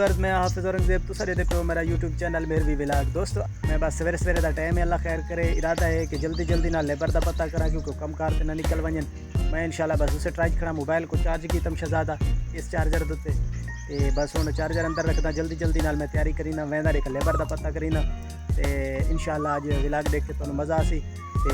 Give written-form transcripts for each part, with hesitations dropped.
Viewers मैं हाफिज़ औरंगज़ेब तो सारे पे मेरा यूट्यूब चैनल मेरे भी व्लॉग दोस्तों मैं बस सवेरे सवेरे का टाइम है अल्लाह खैर करे इरादा है कि जल्दी जल्दी ना लेबर का पता करा क्योंकि कम कार ना निकल वजन मैं इंशाल्लाह बस उसे ट्राई खड़ा मोबाइल को चार्ज की तम शहजादा इस चार्जर दे ते बस हूँ चार्जर अंदर रखदा जल्दी जल्दी नाल मैं तैयारी करी ना वैदा एक लेबर का पता करी ना ते इंशाल्लाह अज व्लॉग देख के तुहानू मज़ा आसी ते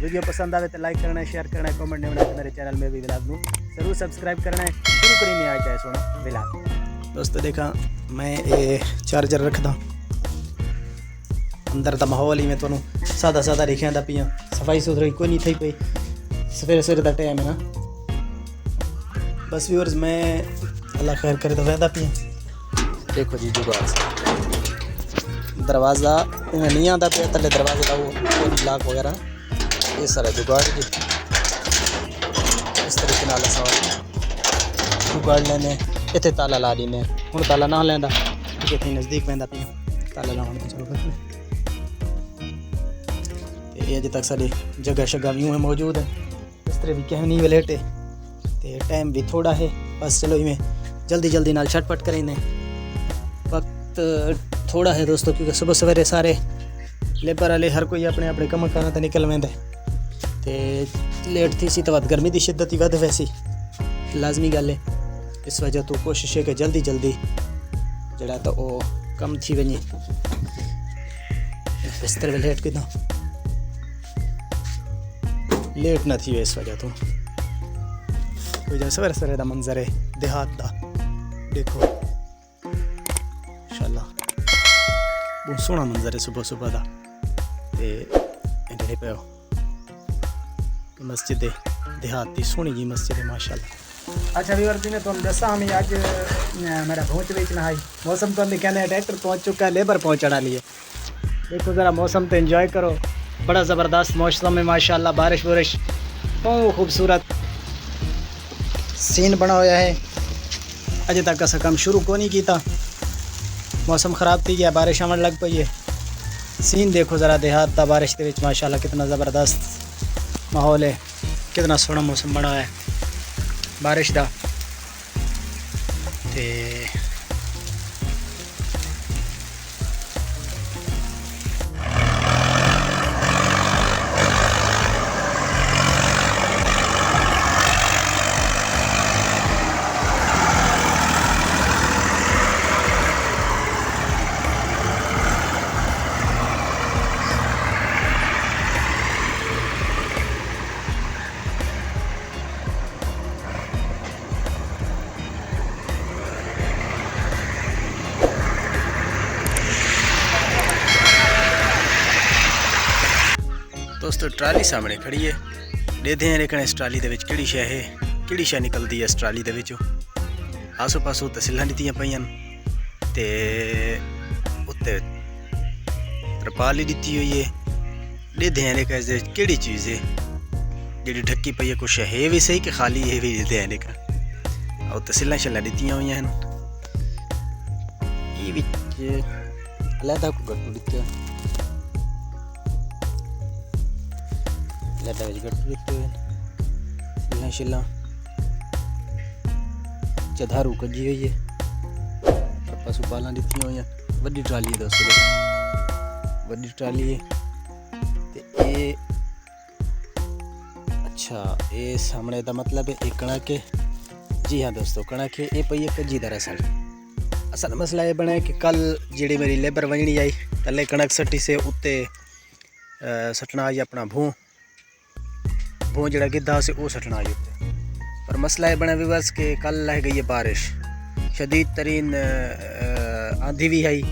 वीडियो पसंद आवे तो लाइक करना है शेयर करना है कमेंट नहीं होना मेरे चैनल में भी व्लॉग नू जरूर सब्सक्राइब करना है शुरू करी नहीं आया चाहे सोना व्लॉग दोस्तों देखा मैं ये चार्जर रखदा अंदर का माहौल ही मैं तुहानू सादा सादा लिखिया पिया सफाई सुथराई कोई नहीं थी पई सवेरे सवेरे का टाइम है ना बस व्यूअर्स मैं अल्लाह खैर करे तो वैदा पिया देखो जी जुगाड़ दरवाज़ा नहीं आता पे थले दरवाजे का वो लॉक वगैरह ये सारा जुगाड़ जी इस तरीके नाल जुगाड़ लेने इतने ताला ला देने हूँ ताला ना लेंदा क्योंकि इतनी नज़दीक पैंदा पिया ताला लाने की जरूरत नहीं ये अजे तक सारी जगह शगह भी है मौजूद है इस तरह भी कहीं नहीं लेटे तो टाइम भी थोड़ा है बस चलो इवें जल्दी जल्दी नाल झटपट करें वक्त थोड़ा है दोस्तों क्योंकि सुबह सवेरे सारे लेबर वाले हर कोई अपने अपने कम कारां ते निकल वेंदा ते लेट थी सी तो गर्मी की शिद्दत ही वध वैसी लाजमी गल है इस वजह तो कोशिश है कि जल्दी जल्दी जड़ा तो वो कम थी वञे बिस्तर में लेट किदा लेट ना थी इस वजह तो कोई जो सवेरे सवेरे का मंजर है देहात का देखो इंशाल्लाह बहुत सोहना मंजर है सुबह सुबह का पे मस्जिद देहात की सोहनी जी मस्जिद है माशाल्लाह। अच्छा व्यूअर जी मैं तुम दसा हमें अज मेरा पहुँच बेचना आई मौसम तो हमें कहने ट्रैक्टर पहुँच चुका है लेबर पहुँचने लिए देखो ज़रा मौसम तो एंजॉय करो बड़ा ज़बरदस्त मौसम है माशाल्लाह बारिश वारिश बहुत खूबसूरत सीन बना हुआ है अजे तक असा काम शुरू को नहीं किया मौसम ख़राब थी गया बारिश आवन लग पई है सीन देखो ज़रा देहात का बारिश के माशाल्लाह कितना ज़बरदस्त माहौल है कितना सोहना मौसम बना है बारिश का दोस्तों ट्राली सामने खड़ी है देखते हैं लेकिन इस ट्राली दे किहड़ी शै है किहड़ी शै निकलती है इस ट्राली दे विचों आसो पासों तसीलां दित्तियां पईयां ते उत्ते तरपाल ही दित्ती हुई है देखते हैं लेकिन इस किहड़ी चीज़ है जिहड़ी ढक्की पई है कुछ है भी सही कि खाली है भी देखते हैं लेकिन और तसीलां शैलां दित्तियां हुई हैं ये विच अलहदा को गट्टू दित्ते लैटा विच गट्टू दित्ते हुए शिल्लां चधारू कजी हुई है पशु पालां दित्तियां हुई हैं वड्डी ट्राली है दोस्तों वड्डी ट्राली है ते ये अच्छा ये सामने का मतलब है एक कणक है जी हाँ दोस्तों कणक है ये पई है कजी दरअसल असल मसला ये बना है कि कल जी मेरी लेबर वजनी आई तले कणक सट्टी से उत्ते सटना आई अपना भूं जड़ा गिद्धा से वो सटना आई उत्ते पर मसला ये बना विवर्स के कल रह गई है बारिश शदीद तरीन आंधी भी आई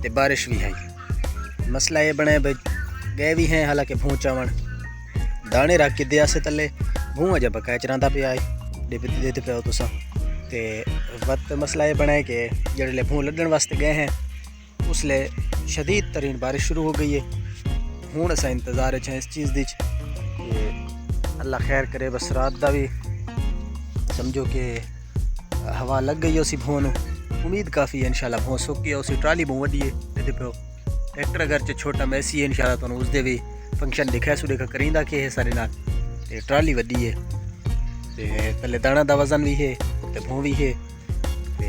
तो बारिश भी आई मसला ये बना भाई गए भी हैं हालांकि भूं चावण दाने रख के दिया से तले भूं अजा बकाया चरांदा पे आए देते पे तुसा ते वक्त मसला ये बना है कि जड़े भूं लड्डण वास्ते गए हैं उसले शदीद तरीन बारिश शुरू हो गई है हूँ असा इंतज़ार है इस चीज़ दी अल्लाह खैर करे बस रात का भी समझो कि हवा लग गई उसी भों उम्मीद काफ़ी है इंशाल्लाह भों सुक्की है उसी ट्राली बहुत वड्डी है देखते पे ट्रैक्टर अगर छोटा मैसी है इंशाल्लाह तुहानू उसदे भी फंक्शन दिखा सु देखा करींदा के है सारे नाल ते ट्राली वड्डी है ते थल्ले दाना दा वजन भी है उत्ते भों भी है ते